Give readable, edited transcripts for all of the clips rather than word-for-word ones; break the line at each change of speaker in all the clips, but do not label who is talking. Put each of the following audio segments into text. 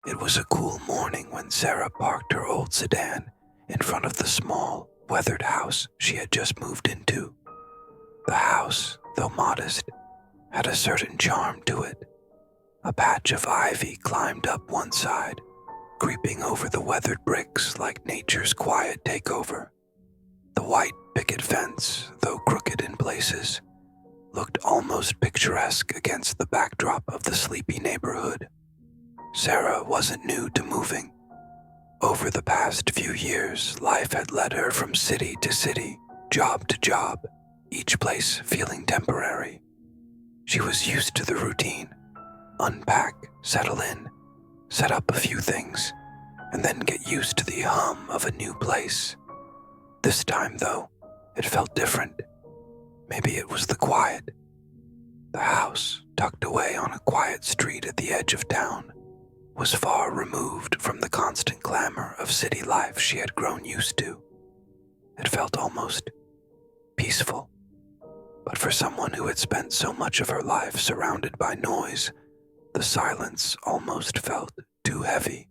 It was a cool morning when Sarah parked her old sedan in front of the small, weathered house she had just moved into. The house, though modest, had a certain charm to it. A patch of ivy climbed up one side, creeping over the weathered bricks like nature's quiet takeover. The white picket fence, though crooked in places, looked almost picturesque against the backdrop of the sleepy neighborhood. Sarah wasn't new to moving. Over the past few years, life had led her from city to city, job to job, each place feeling temporary. She was used to the routine: unpack, settle in, set up a few things, and then get used to the hum of a new place. This time, though, it felt different. Maybe it was the quiet. The house, tucked away on a quiet street at the edge of town, was far removed from the constant clamor of city life she had grown used to. It felt almost peaceful. But for someone who had spent so much of her life surrounded by noise, the silence almost felt too heavy.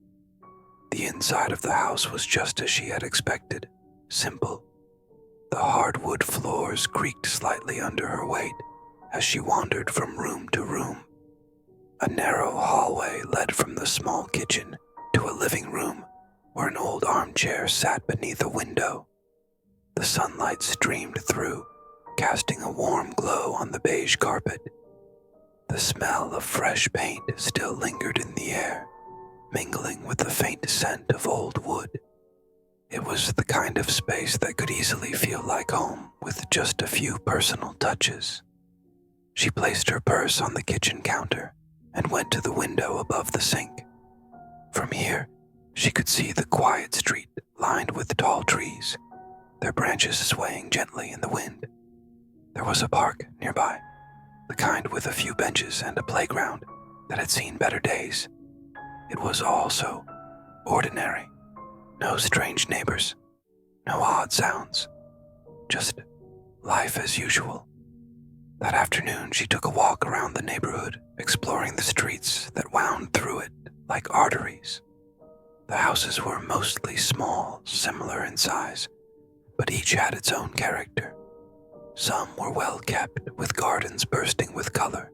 The inside of the house was just as she had expected, simple. The hardwood floors creaked slightly under her weight as she wandered from room to room. A narrow hallway led from the small kitchen to a living room where an old armchair sat beneath a window. The sunlight streamed through, casting a warm glow on the beige carpet. The smell of fresh paint still lingered in the air, mingling with the faint scent of old wood. It was the kind of space that could easily feel like home with just a few personal touches. She placed her purse on the kitchen counter and went to the window above the sink. From here, she could see the quiet street lined with tall trees, their branches swaying gently in the wind. There was a park nearby, the kind with a few benches and a playground that had seen better days. It was all so ordinary. No strange neighbors, no odd sounds, just life as usual. That afternoon, she took a walk around the neighborhood, exploring the streets that wound through it like arteries. The houses were mostly small, similar in size, but each had its own character. Some were well kept, with gardens bursting with color.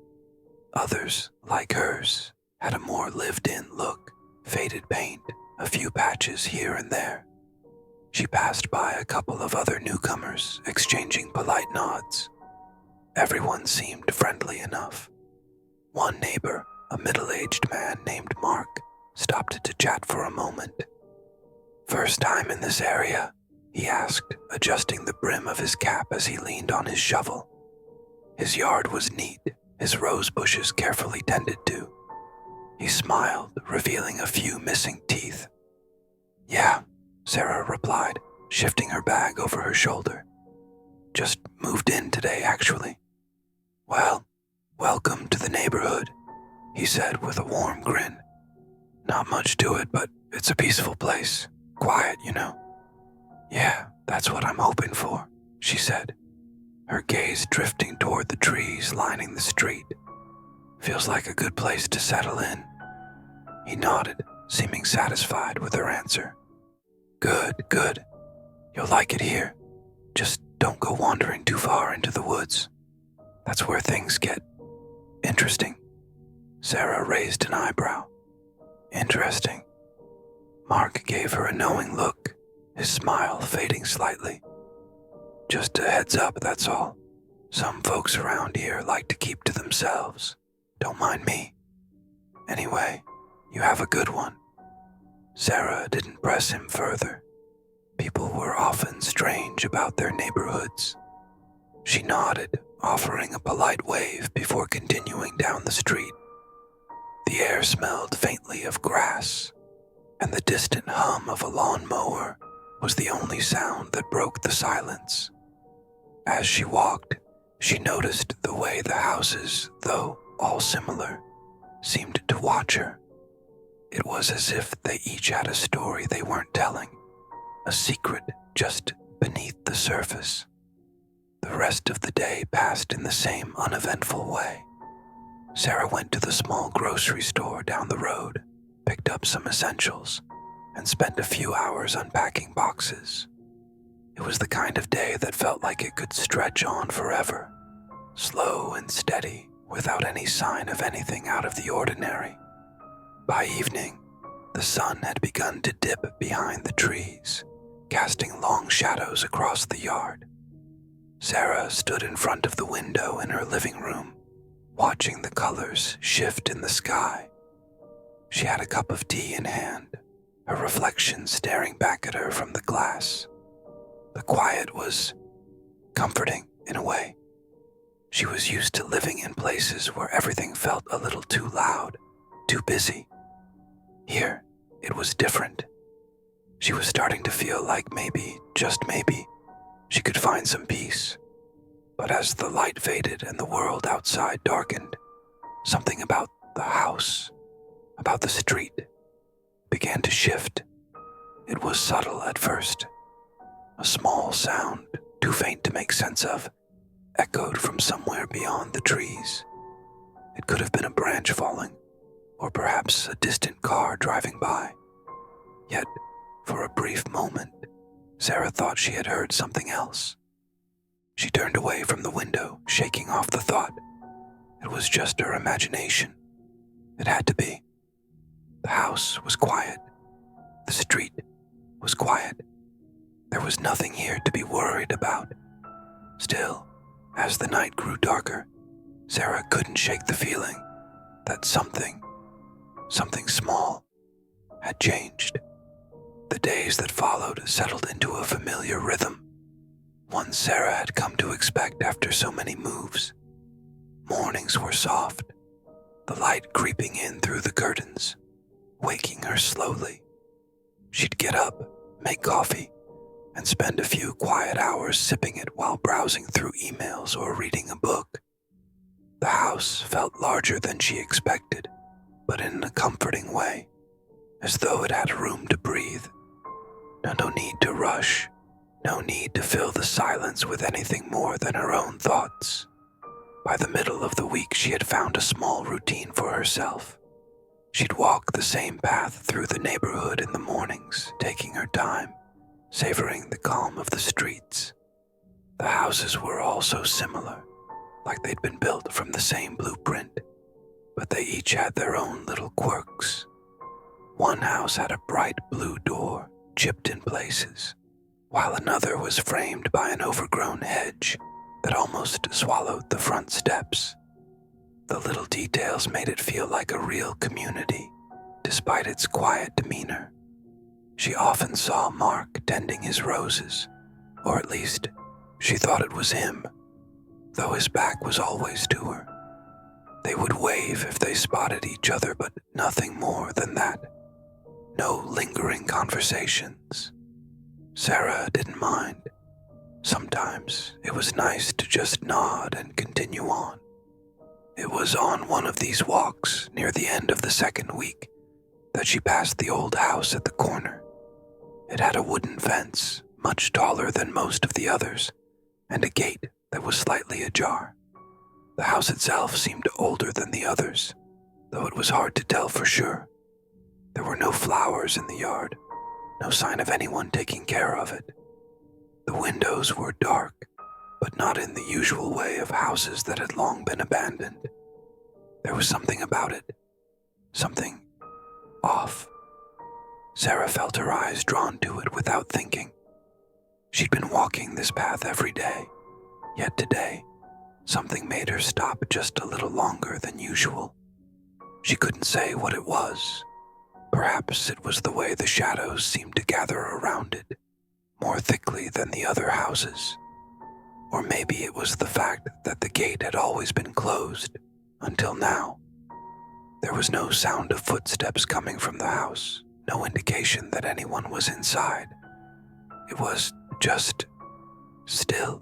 Others, like hers, had a more lived-in look, faded paint, a few patches here and there. She passed by a couple of other newcomers, exchanging polite nods. Everyone seemed friendly enough. One neighbor, a middle-aged man named Mark, stopped to chat for a moment. "First time in this area?" he asked, adjusting the brim of his cap as he leaned on his shovel. His yard was neat, his rose bushes carefully tended to. He smiled, revealing a few missing teeth. "Yeah," Sarah replied, shifting her bag over her shoulder. "Just moved in today, actually." "Well, welcome to the neighborhood," he said with a warm grin. "Not much to it, but it's a peaceful place. Quiet, you know." "Yeah, that's what I'm hoping for," she said, her gaze drifting toward the trees lining the street. "Feels like a good place to settle in." He nodded, seeming satisfied with her answer. Good, good. You'll like it here. Just don't go wandering too far into the woods. That's where things get interesting." Sarah raised an eyebrow. "Interesting." Mark gave her a knowing look, his smile fading slightly. "Just a heads up, that's all. Some folks around here like to keep to themselves. Don't mind me. Anyway, you have a good one." Sarah didn't press him further. People were often strange about their neighborhoods. She nodded, offering a polite wave before continuing down the street. The air smelled faintly of grass, and the distant hum of a lawnmower was the only sound that broke the silence. As she walked, she noticed the way the houses, though all similar, seemed to watch her. It was as if they each had a story they weren't telling, a secret just beneath the surface. The rest of the day passed in the same uneventful way. Sarah went to the small grocery store down the road, picked up some essentials and spent a few hours unpacking boxes. It was the kind of day that felt like it could stretch on forever, slow and steady, without any sign of anything out of the ordinary. By evening, the sun had begun to dip behind the trees, casting long shadows across the yard. Sarah stood in front of the window in her living room, watching the colors shift in the sky. She had a cup of tea in hand, her reflection staring back at her from the glass. The quiet was comforting in a way. She was used to living in places where everything felt a little too loud, too busy. Here, it was different. She was starting to feel like maybe, just maybe, she could find some peace. But as the light faded and the world outside darkened, something about the house, about the street, began to shift. It was subtle at first. A small sound, too faint to make sense of, echoed from somewhere beyond the trees. It could have been a branch falling, or perhaps a distant car driving by. Yet, for a brief moment, Sarah thought she had heard something else. She turned away from the window, shaking off the thought. It was just her imagination. It had to be. The house was quiet. The street was quiet. There was nothing here to be worried about. Still, as the night grew darker, Sarah couldn't shake the feeling that something small, had changed. The days that followed settled into a familiar rhythm, one Sarah had come to expect after so many moves. Mornings were soft, the light creeping in through the curtains, waking her slowly. She'd get up, make coffee, and spend a few quiet hours sipping it while browsing through emails or reading a book. The house felt larger than she expected, but in a comforting way, as though it had room to breathe. No need to rush, no need to fill the silence with anything more than her own thoughts. By the middle of the week, she had found a small routine for herself. She'd walk the same path through the neighborhood in the mornings, taking her time, savoring the calm of the streets. The houses were all so similar, like they'd been built from the same blueprint, but they each had their own little quirks. One house had a bright blue door, chipped in places, while another was framed by an overgrown hedge that almost swallowed the front steps. The little details made it feel like a real community, despite its quiet demeanor. She often saw Mark tending his roses, or at least she thought it was him, though his back was always to her. They would wave if they spotted each other, but nothing more than that. No lingering conversations. Sarah didn't mind. Sometimes it was nice to just nod and continue on. It was on one of these walks near the end of the second week that she passed the old house at the corner. It had a wooden fence, much taller than most of the others, and a gate that was slightly ajar. The house itself seemed older than the others, though it was hard to tell for sure. There were no flowers in the yard, no sign of anyone taking care of it. The windows were dark, but not in the usual way of houses that had long been abandoned. There was something about it, something off. Sarah felt her eyes drawn to it without thinking. She'd been walking this path every day, yet today, something made her stop just a little longer than usual. She couldn't say what it was. Perhaps it was the way the shadows seemed to gather around it, more thickly than the other houses. Or maybe it was the fact that the gate had always been closed, until now. There was no sound of footsteps coming from the house, no indication that anyone was inside. It was just still.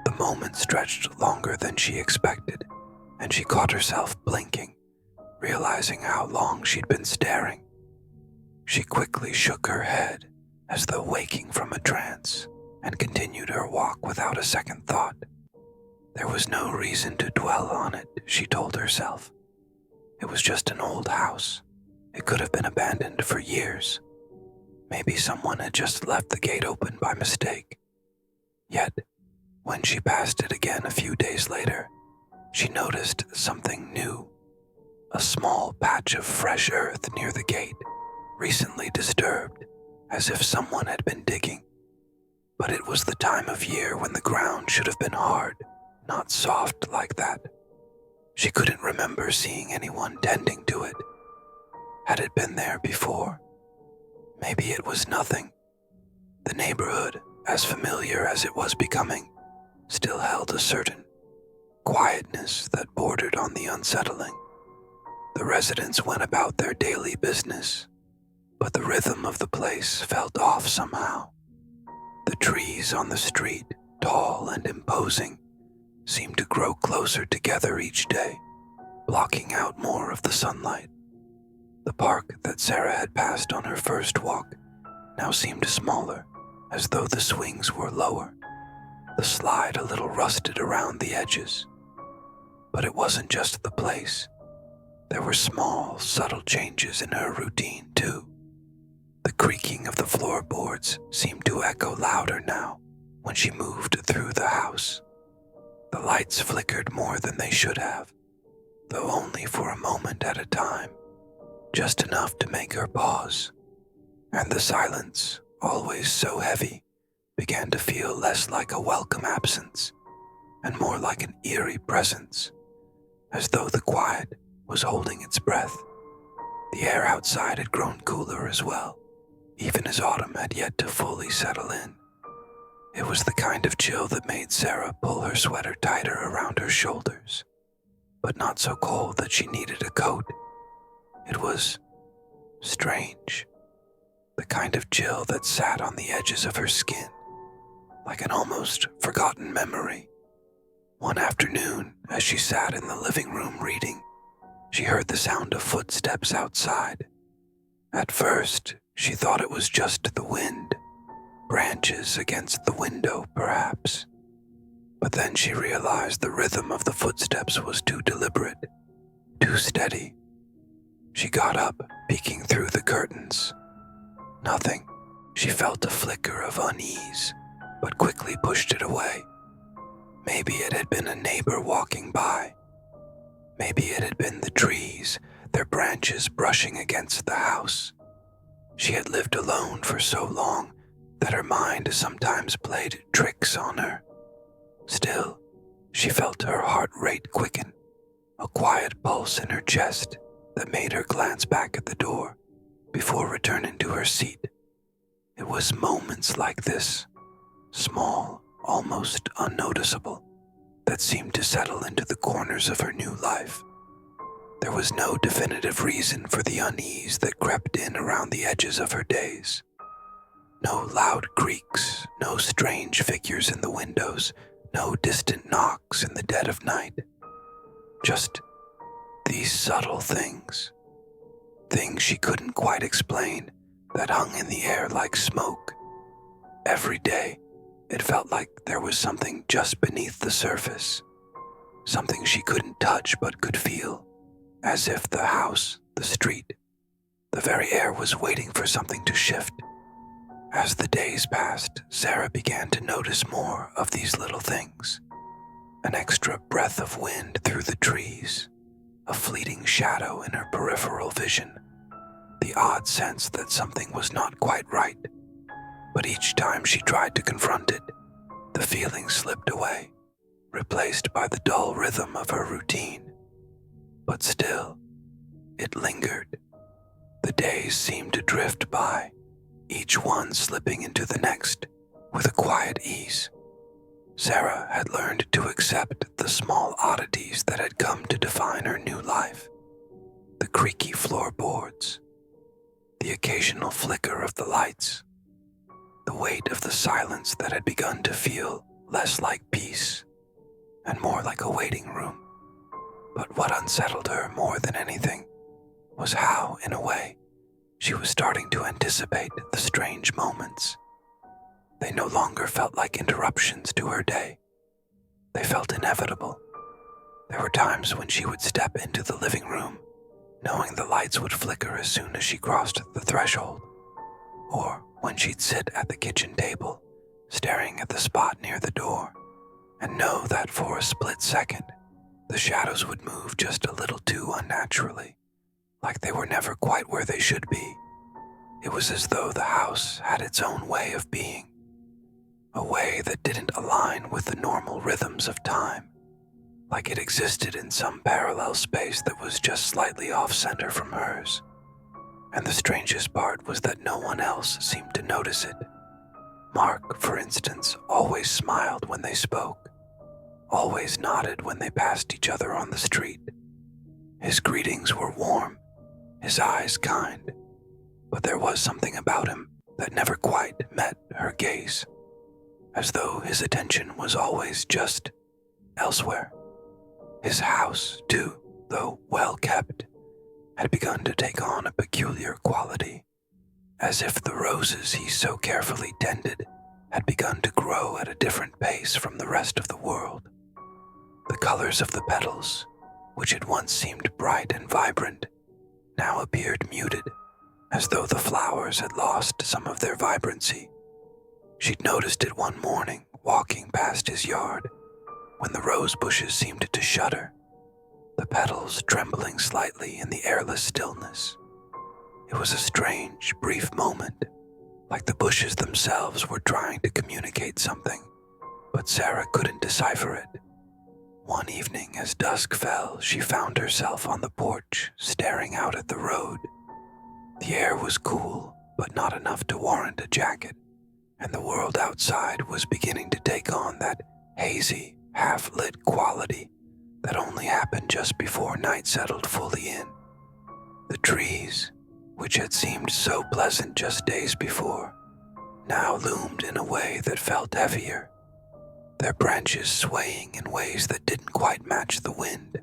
The moment stretched longer than she expected, and she caught herself blinking, realizing how long she'd been staring. She quickly shook her head, as though waking from a trance, and continued her walk without a second thought. There was no reason to dwell on it, she told herself. It was just an old house. It could have been abandoned for years. Maybe someone had just left the gate open by mistake. Yet, when she passed it again a few days later, she noticed something new. A small patch of fresh earth near the gate, recently disturbed, as if someone had been digging. But it was the time of year when the ground should have been hard, not soft like that. She couldn't remember seeing anyone tending to it. Had it been there before? Maybe it was nothing. The neighborhood, as familiar as it was becoming, still held a certain quietness that bordered on the unsettling. The residents went about their daily business, but the rhythm of the place felt off somehow. The trees on the street, tall and imposing, seemed to grow closer together each day, blocking out more of the sunlight. The park that Sarah had passed on her first walk now seemed smaller, as though the swings were lower, the slide a little rusted around the edges. But it wasn't just the place. There were small, subtle changes in her routine, too. The creaking of the floorboards seemed to echo louder now when she moved through the house. The lights flickered more than they should have, though only for a moment at a time, just enough to make her pause. And the silence, always so heavy, began to feel less like a welcome absence and more like an eerie presence, as though the quiet was holding its breath. The air outside had grown cooler as well, even as autumn had yet to fully settle in. It was the kind of chill that made Sarah pull her sweater tighter around her shoulders, but not so cold that she needed a coat. It was strange, the kind of chill that sat on the edges of her skin, like an almost forgotten memory. One afternoon, as she sat in the living room reading, she heard the sound of footsteps outside. At first, she thought it was just the wind, branches against the window, perhaps. But then she realized the rhythm of the footsteps was too deliberate, too steady. She got up, peeking through the curtains. Nothing. She felt a flicker of unease, but quickly pushed it away. Maybe it had been a neighbor walking by. Maybe it had been the trees, their branches brushing against the house. She had lived alone for so long that her mind sometimes played tricks on her. Still, she felt her heart rate quicken, a quiet pulse in her chest that made her glance back at the door before returning to her seat. It was moments like this, small, almost unnoticeable, that seemed to settle into the corners of her new life. There was no definitive reason for the unease that crept in around the edges of her days. No loud creaks, no strange figures in the windows, no distant knocks in the dead of night. Just these subtle things she couldn't quite explain, that hung in the air like smoke. Every day, it felt like there was something just beneath the surface, something she couldn't touch but could feel, as if the house, the street, the very air was waiting for something to shift. As the days passed, Sarah began to notice more of these little things. An extra breath of wind through the trees, a fleeting shadow in her peripheral vision, the odd sense that something was not quite right. But each time she tried to confront it, the feeling slipped away, replaced by the dull rhythm of her routine. But still, it lingered. The days seemed to drift by, each one slipping into the next with a quiet ease. Sarah had learned to accept the small oddities that had come to define her new life. The creaky floorboards, the occasional flicker of the lights, the weight of the silence that had begun to feel less like peace and more like a waiting room. But what unsettled her more than anything was how, in a way, she was starting to anticipate the strange moments. They no longer felt like interruptions to her day. They felt inevitable. There were times when she would step into the living room, knowing the lights would flicker as soon as she crossed the threshold, or when she'd sit at the kitchen table, staring at the spot near the door, and know that for a split second, the shadows would move just a little too unnaturally, like they were never quite where they should be. It was as though the house had its own way of being, a way that didn't align with the normal rhythms of time, like it existed in some parallel space that was just slightly off-center from hers. And the strangest part was that no one else seemed to notice it. Mark, for instance, always smiled when they spoke, always nodded when they passed each other on the street. His greetings were warm, his eyes kind, but there was something about him that never quite met her gaze, as though his attention was always just elsewhere. His house, too, though well kept, had begun to take on a peculiar quality, as if the roses he so carefully tended had begun to grow at a different pace from the rest of the world. The colors of the petals, which had once seemed bright and vibrant, now appeared muted, as though the flowers had lost some of their vibrancy. She'd noticed it one morning walking past his yard, when the rose bushes seemed to shudder, the petals trembling slightly in the airless stillness. It was a strange, brief moment, like the bushes themselves were trying to communicate something, but Sarah couldn't decipher it. One evening as dusk fell, she found herself on the porch, staring out at the road. The air was cool, but not enough to warrant a jacket, and the world outside was beginning to take on that hazy, half-lit quality that only happened just before night settled fully in. The trees, which had seemed so pleasant just days before, now loomed in a way that felt heavier, their branches swaying in ways that didn't quite match the wind.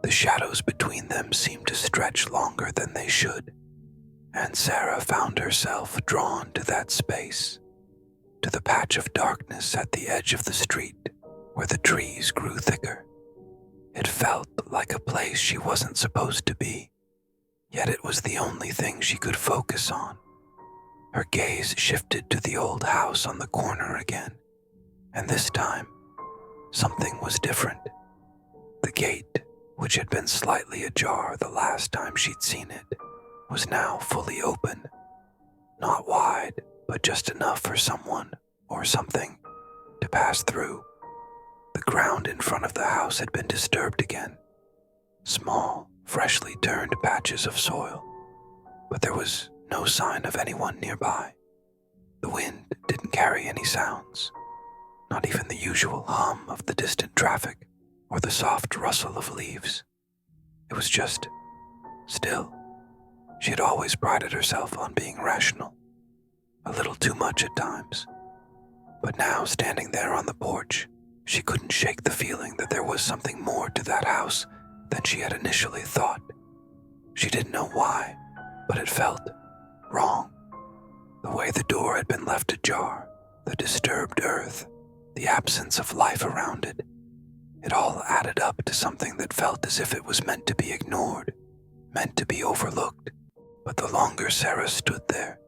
The shadows between them seemed to stretch longer than they should, and Sarah found herself drawn to that space, to the patch of darkness at the edge of the street where the trees grew thicker. It felt like a place she wasn't supposed to be, yet it was the only thing she could focus on. Her gaze shifted to the old house on the corner again, and this time, something was different. The gate, which had been slightly ajar the last time she'd seen it, was now fully open. Not wide, but just enough for someone, or something, to pass through. The ground in front of the house had been disturbed again. Small, freshly turned patches of soil, but there was no sign of anyone nearby. The wind didn't carry any sounds, not even the usual hum of the distant traffic or the soft rustle of leaves. It was just still. She had always prided herself on being rational, a little too much at times. But now, standing there on the porch, she couldn't shake the feeling that there was something more to that house than she had initially thought. She didn't know why, but it felt wrong. The way the door had been left ajar, the disturbed earth, the absence of life around it, it all added up to something that felt as if it was meant to be ignored, meant to be overlooked. But the longer Sarah stood there,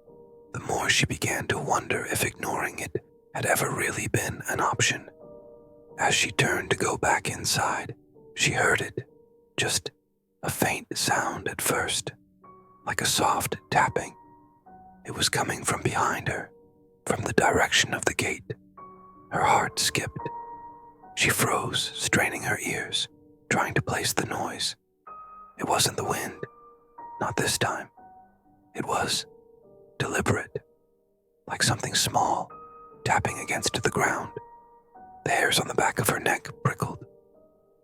the more she began to wonder if ignoring it had ever really been an option. As she turned to go back inside, she heard it, just a faint sound at first, like a soft tapping. It was coming from behind her, from the direction of the gate. Her heart skipped. She froze, straining her ears, trying to place the noise. It wasn't the wind, not this time. It was deliberate, like something small, tapping against the ground. The hairs on the back of her neck prickled.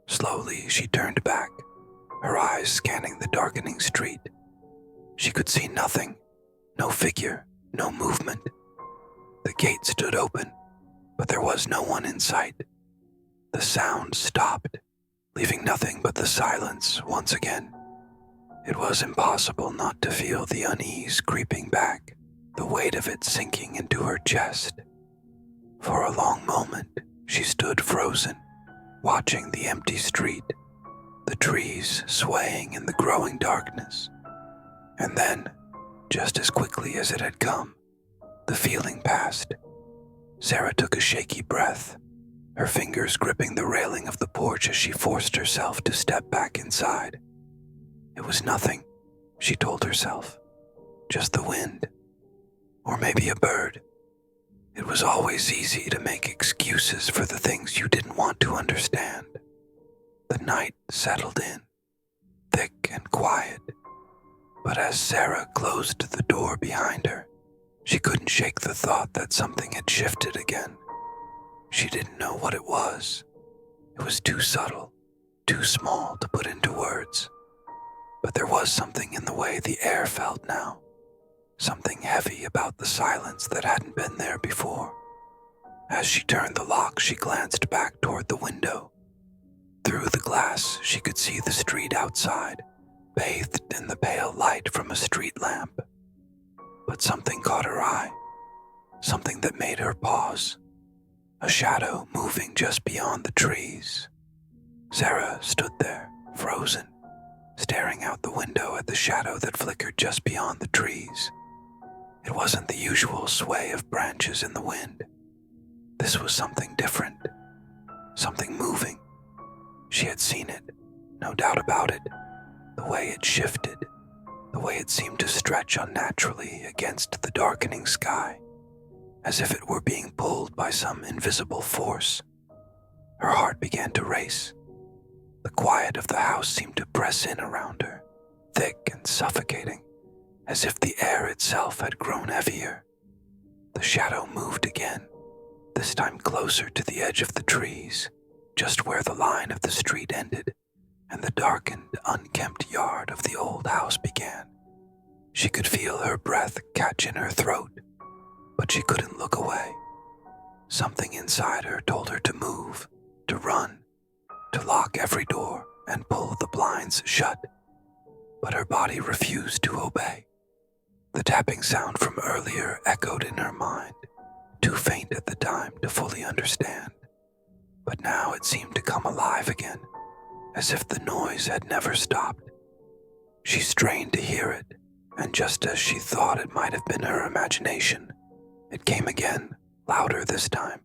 Slowly, she turned back, her eyes scanning the darkening street. She could see nothing, no figure, no movement. The gate stood open, but there was no one in sight. The sound stopped, leaving nothing but the silence once again. It was impossible not to feel the unease creeping back, the weight of it sinking into her chest. For a long moment, she stood frozen, watching the empty street, the trees swaying in the growing darkness. And then, just as quickly as it had come, the feeling passed. Sarah took a shaky breath, her fingers gripping the railing of the porch as she forced herself to step back inside. It was nothing, she told herself. Just the wind. Or maybe a bird. It was always easy to make excuses for the things you didn't want to understand. The night settled in, thick and quiet. But as Sarah closed the door behind her, she couldn't shake the thought that something had shifted again. She didn't know what it was. It was too subtle, too small to put into words. But there was something in the way the air felt now. Something heavy about the silence that hadn't been there before. As she turned the lock, she glanced back toward the window. Through the glass, she could see the street outside, bathed in the pale light from a street lamp. But something caught her eye, something that made her pause. A shadow moving just beyond the trees. Sarah stood there, frozen, staring out the window at the shadow that flickered just beyond the trees. It wasn't the usual sway of branches in the wind. This was something different, something moving. She had seen it, no doubt about it, the way it shifted, the way it seemed to stretch unnaturally against the darkening sky, as if it were being pulled by some invisible force. Her heart began to race. The quiet of the house seemed to press in around her, thick and suffocating, as if the air itself had grown heavier. The shadow moved again, this time closer to the edge of the trees, just where the line of the street ended and the darkened, unkempt yard of the old house began. She could feel her breath catch in her throat, but she couldn't look away. Something inside her told her to move, to run, to lock every door and pull the blinds shut. But her body refused to obey. The tapping sound from earlier echoed in her mind, too faint at the time to fully understand. But now it seemed to come alive again, as if the noise had never stopped. She strained to hear it, and just as she thought it might have been her imagination, it came again, louder this time.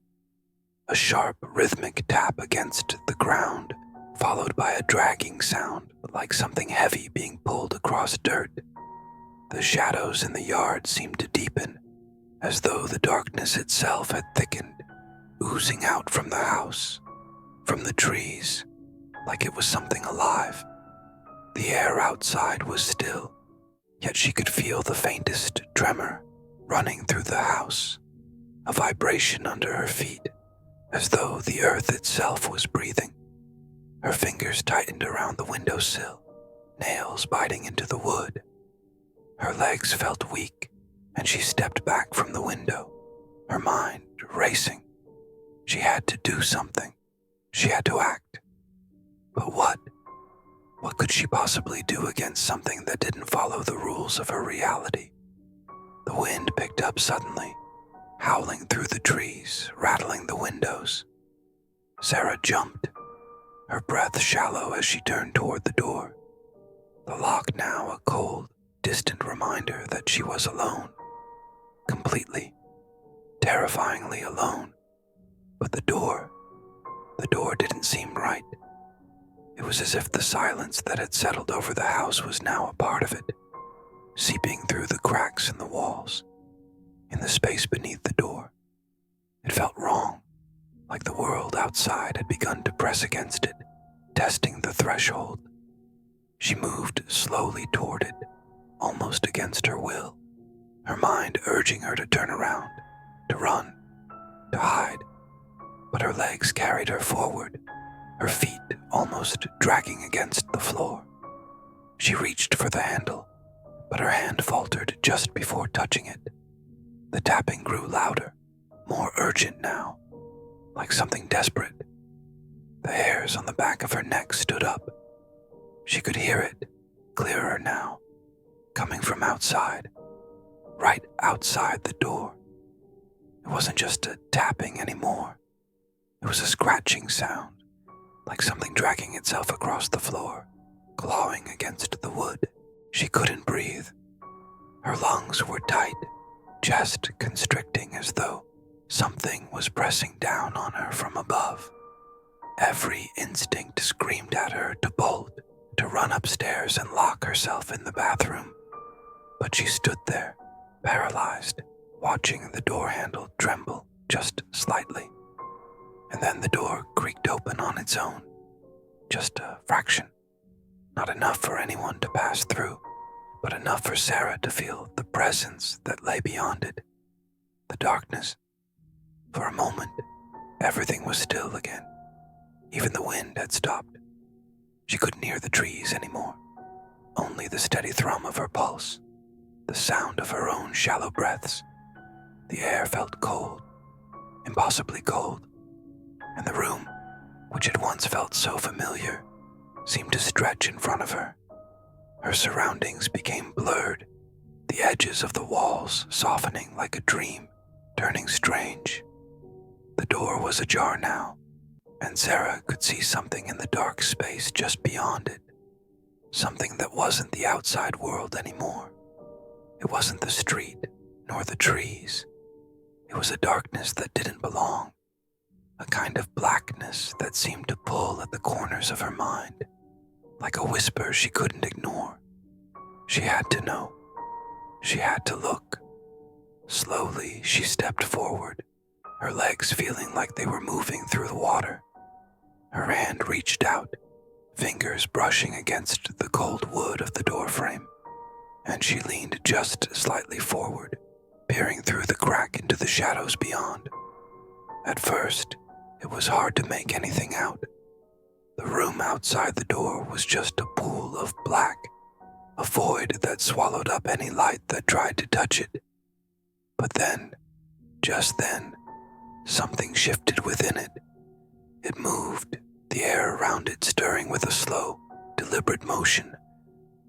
A sharp, rhythmic tap against the ground, followed by a dragging sound like something heavy being pulled across dirt. The shadows in the yard seemed to deepen, as though the darkness itself had thickened, oozing out from the house, from the trees, like it was something alive. The air outside was still, yet she could feel the faintest tremor running through the house, a vibration under her feet, as though the earth itself was breathing. Her fingers tightened around the windowsill, nails biting into the wood. Her legs felt weak, and she stepped back from the window, her mind racing. She had to do something. She had to act. But what? What could she possibly do against something that didn't follow the rules of her reality? The wind picked up suddenly, howling through the trees, rattling the windows. Sarah jumped, her breath shallow as she turned toward the door. The lock now a cold, distant reminder that she was alone. Completely, terrifyingly alone. But the door didn't seem right. It was as if the silence that had settled over the house was now a part of it, seeping through the cracks in the walls, in the space beneath the door. It felt wrong, like the world outside had begun to press against it, testing the threshold. She moved slowly toward it, almost against her will, her mind urging her to turn around, to run, to hide. But her legs carried her forward, her feet almost dragging against the floor. She reached for the handle, but her hand faltered just before touching it. The tapping grew louder, more urgent now, like something desperate. The hairs on the back of her neck stood up. She could hear it, clearer now, coming from outside, right outside the door. It wasn't just a tapping anymore. It was a scratching sound, like something dragging itself across the floor, clawing against the wood. She couldn't breathe. Her lungs were tight, chest constricting as though something was pressing down on her from above. Every instinct screamed at her to bolt, to run upstairs and lock herself in the bathroom. But she stood there, paralyzed, watching the door handle tremble just slightly. And then the door creaked open on its own, just a fraction. Not enough for anyone to pass through, but enough for Sarah to feel the presence that lay beyond it, the darkness. For a moment, everything was still again. Even the wind had stopped. She couldn't hear the trees anymore, only the steady thrum of her pulse, the sound of her own shallow breaths. The air felt cold, impossibly cold, and the room, which had once felt so familiar, seemed to stretch in front of her. Her surroundings became blurred, the edges of the walls softening like a dream, turning strange. The door was ajar now, and Sarah could see something in the dark space just beyond it, something that wasn't the outside world anymore. It wasn't the street, nor the trees. It was a darkness that didn't belong, a kind of blackness that seemed to pull at the corners of her mind, like a whisper she couldn't ignore. She had to know. She had to look. Slowly, she stepped forward, her legs feeling like they were moving through the water. Her hand reached out, fingers brushing against the cold wood of the doorframe, and she leaned just slightly forward, peering through the crack into the shadows beyond. At first, it was hard to make anything out. The room outside the door was just a pool of black, a void that swallowed up any light that tried to touch it. But then, just then, something shifted within it. It moved, the air around it stirring with a slow, deliberate motion,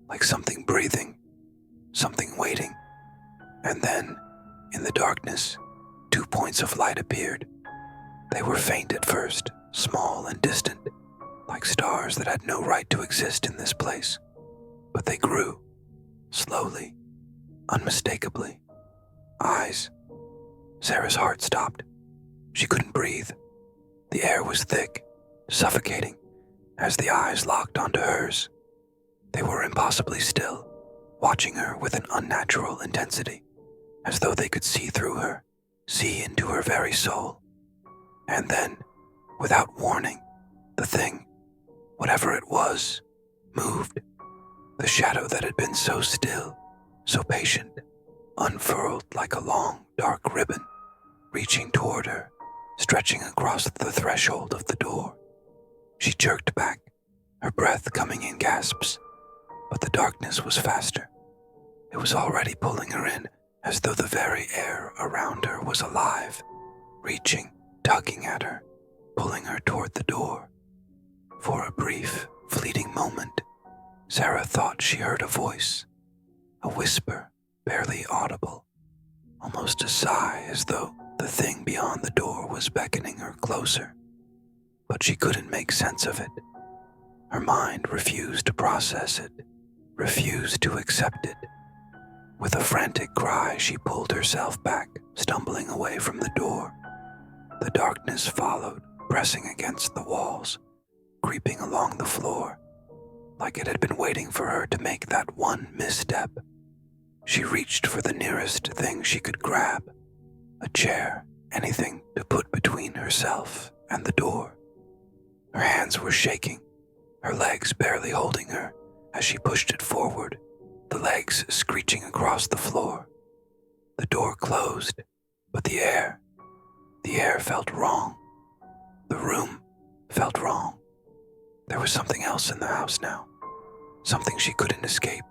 like something breathing, something waiting. And then, in the darkness, 2 points of light appeared. They were faint at first, small and distant, like stars that had no right to exist in this place. But they grew, slowly, unmistakably. Eyes. Sarah's heart stopped. She couldn't breathe. The air was thick, suffocating, as the eyes locked onto hers. They were impossibly still, watching her with an unnatural intensity, as though they could see through her, see into her very soul. And then, without warning, the thing, whatever it was, moved. The shadow that had been so still, so patient, unfurled like a long, dark ribbon, reaching toward her, stretching across the threshold of the door. She jerked back, her breath coming in gasps, but the darkness was faster. It was already pulling her in, as though the very air around her was alive, reaching, tugging at her, pulling her toward the door. For a brief, fleeting moment, Sarah thought she heard a voice, a whisper, barely audible, almost a sigh, as though the thing beyond the door was beckoning her closer. But she couldn't make sense of it. Her mind refused to process it, refused to accept it. With a frantic cry, she pulled herself back, stumbling away from the door. The darkness followed, pressing against the walls, creeping along the floor, like it had been waiting for her to make that one misstep. She reached for the nearest thing she could grab, a chair, anything to put between herself and the door. Her hands were shaking, her legs barely holding her as she pushed it forward, the legs screeching across the floor. The door closed, but the air felt wrong. The room felt wrong. There was something else in the house now, something she couldn't escape.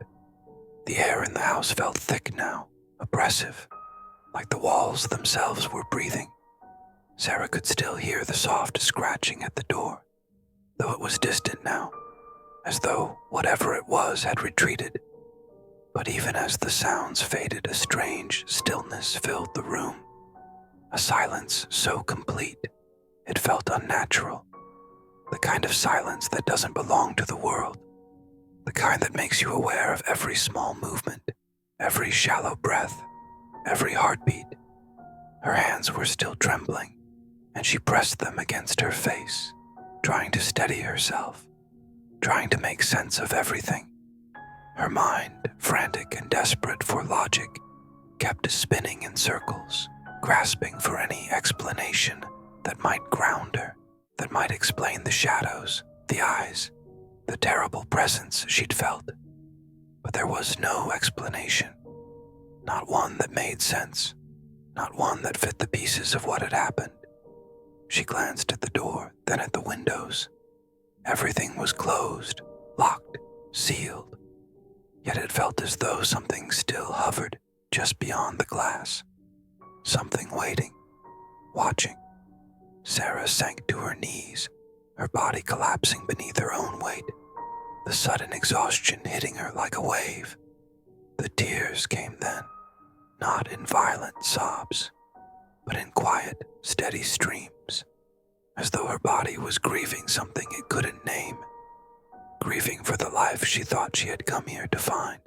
The air in the house felt thick now, oppressive, like the walls themselves were breathing. Sarah could still hear the soft scratching at the door, though it was distant now, as though whatever it was had retreated. But even as the sounds faded, a strange stillness filled the room, a silence so complete it felt unnatural. The kind of silence that doesn't belong to the world. The kind that makes you aware of every small movement, every shallow breath, every heartbeat. Her hands were still trembling, and she pressed them against her face, trying to steady herself, trying to make sense of everything. Her mind, frantic and desperate for logic, kept spinning in circles, grasping for any explanation that might ground her, that might explain the shadows, the eyes, the terrible presence she'd felt. But there was no explanation, not one that made sense, not one that fit the pieces of what had happened. She glanced at the door, then at the windows. Everything was closed, locked, sealed. Yet it felt as though something still hovered just beyond the glass. Something waiting, watching. Sarah sank to her knees, her body collapsing beneath her own weight, the sudden exhaustion hitting her like a wave. The tears came then, not in violent sobs, but in quiet, steady streams, as though her body was grieving something it couldn't name, grieving for the life she thought she had come here to find,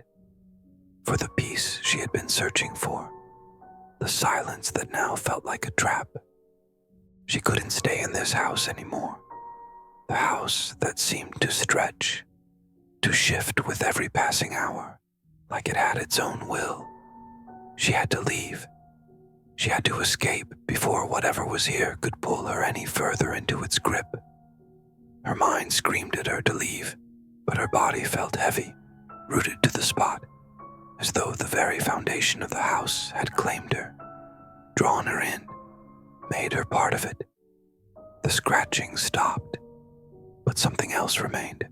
for the peace she had been searching for, the silence that now felt like a trap. She couldn't stay in this house anymore, the house that seemed to stretch, to shift with every passing hour, like it had its own will. She had to leave. She had to escape before whatever was here could pull her any further into its grip. Her mind screamed at her to leave, but her body felt heavy, rooted to the spot, as though the very foundation of the house had claimed her, drawn her in, made her part of it. The scratching stopped, but something else remained.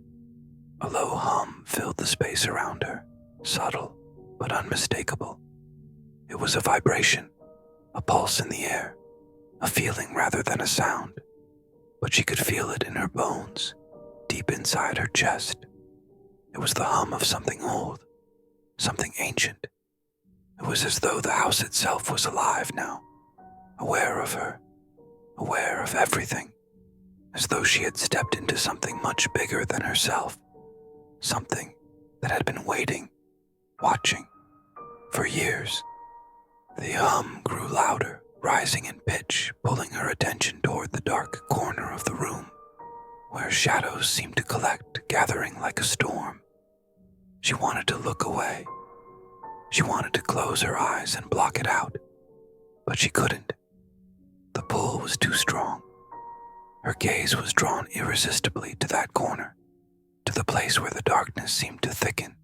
A low hum filled the space around her, subtle but unmistakable. It was a vibration, a pulse in the air, a feeling rather than a sound, but she could feel it in her bones, deep inside her chest. It was the hum of something old, something ancient. It was as though the house itself was alive now, aware of her, aware of everything, as though she had stepped into something much bigger than herself, something that had been waiting, watching, for years. The hum grew louder, rising in pitch, pulling her attention toward the dark corner of the room, where shadows seemed to collect, gathering like a storm. She wanted to look away. She wanted to close her eyes and block it out, but she couldn't. The pull was too strong. Her gaze was drawn irresistibly to that corner, to the place where the darkness seemed to thicken,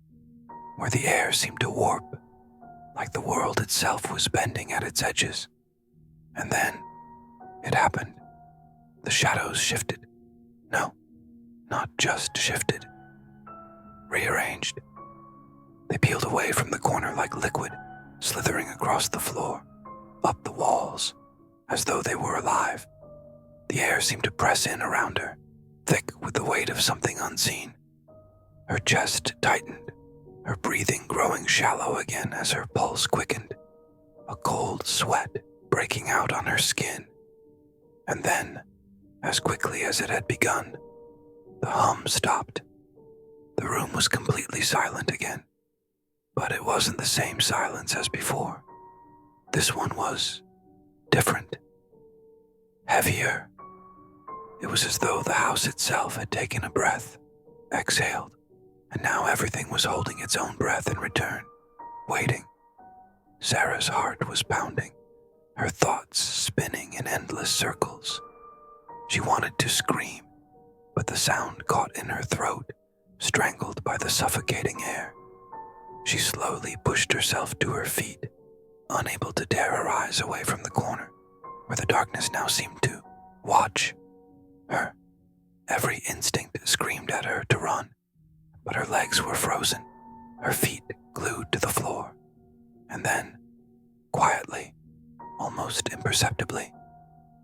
where the air seemed to warp, like the world itself was bending at its edges. And then, it happened. The shadows shifted. No, not just shifted. Rearranged. They peeled away from the corner like liquid, slithering across the floor, up the walls, as though they were alive. The air seemed to press in around her, thick with the weight of something unseen. Her chest tightened, her breathing growing shallow again as her pulse quickened, a cold sweat breaking out on her skin. And then, as quickly as it had begun, the hum stopped. The room was completely silent again, but it wasn't the same silence as before. This one was different, heavier. It was as though the house itself had taken a breath, exhaled, and now everything was holding its own breath in return, waiting. Sarah's heart was pounding, her thoughts spinning in endless circles. She wanted to scream, but the sound caught in her throat, strangled by the suffocating air. She slowly pushed herself to her feet, unable to tear her eyes away from the corner, where the darkness now seemed to watch her. Every instinct screamed at her to run, but her legs were frozen, her feet glued to the floor. And then, quietly, almost imperceptibly,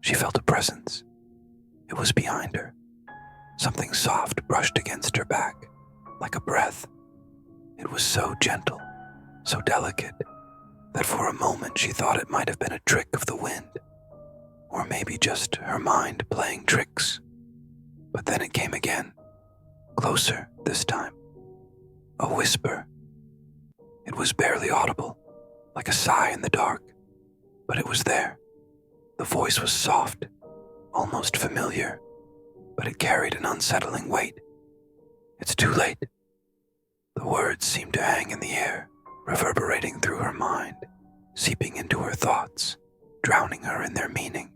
she felt a presence. It was behind her. Something soft brushed against her back, like a breath. It was so gentle, so delicate, that for a moment she thought it might have been a trick of the wind, or maybe just her mind playing tricks. But then it came again, closer this time. A whisper. It was barely audible, like a sigh in the dark, but it was there. The voice was soft, almost familiar, but it carried an unsettling weight. "It's too late." The words seemed to hang in the air, reverberating through her mind, seeping into her thoughts, drowning her in their meaning.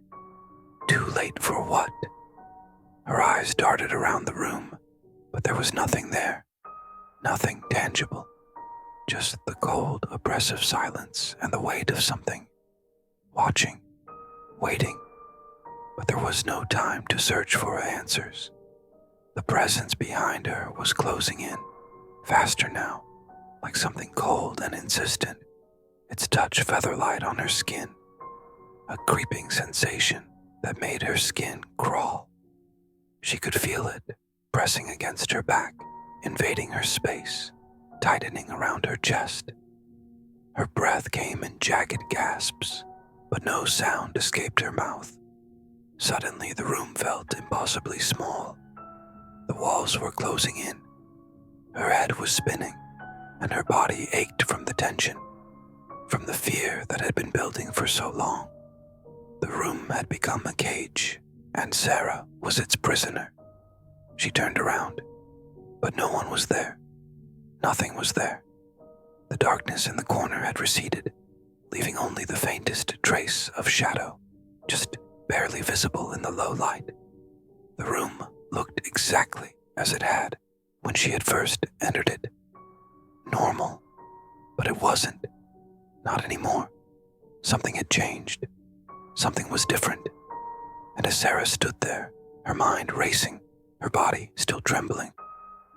Too late for what? Her eyes darted around the room, but there was nothing there, nothing tangible, just the cold, oppressive silence and the weight of something, watching, waiting, but there was no time to search for answers. The presence behind her was closing in, faster now, like something cold and insistent, its touch feather-light on her skin, a creeping sensation that made her skin crawl. She could feel it, pressing against her back, invading her space, tightening around her chest. Her breath came in jagged gasps, but no sound escaped her mouth. Suddenly the room felt impossibly small. The walls were closing in. Her head was spinning, and her body ached from the tension, from the fear that had been building for so long. The room had become a cage, and Sarah was its prisoner. She turned around, but no one was there. Nothing was there. The darkness in the corner had receded, leaving only the faintest trace of shadow, just barely visible in the low light. The room looked exactly as it had when she had first entered it. Normal, but it wasn't. Not anymore. Something had changed. Something was different. And as Sarah stood there, her mind racing, her body still trembling,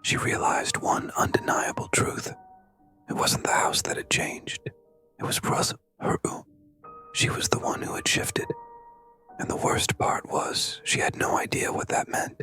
she realized one undeniable truth. It wasn't the house that had changed. It was her. She was the one who had shifted. And the worst part was she had no idea what that meant.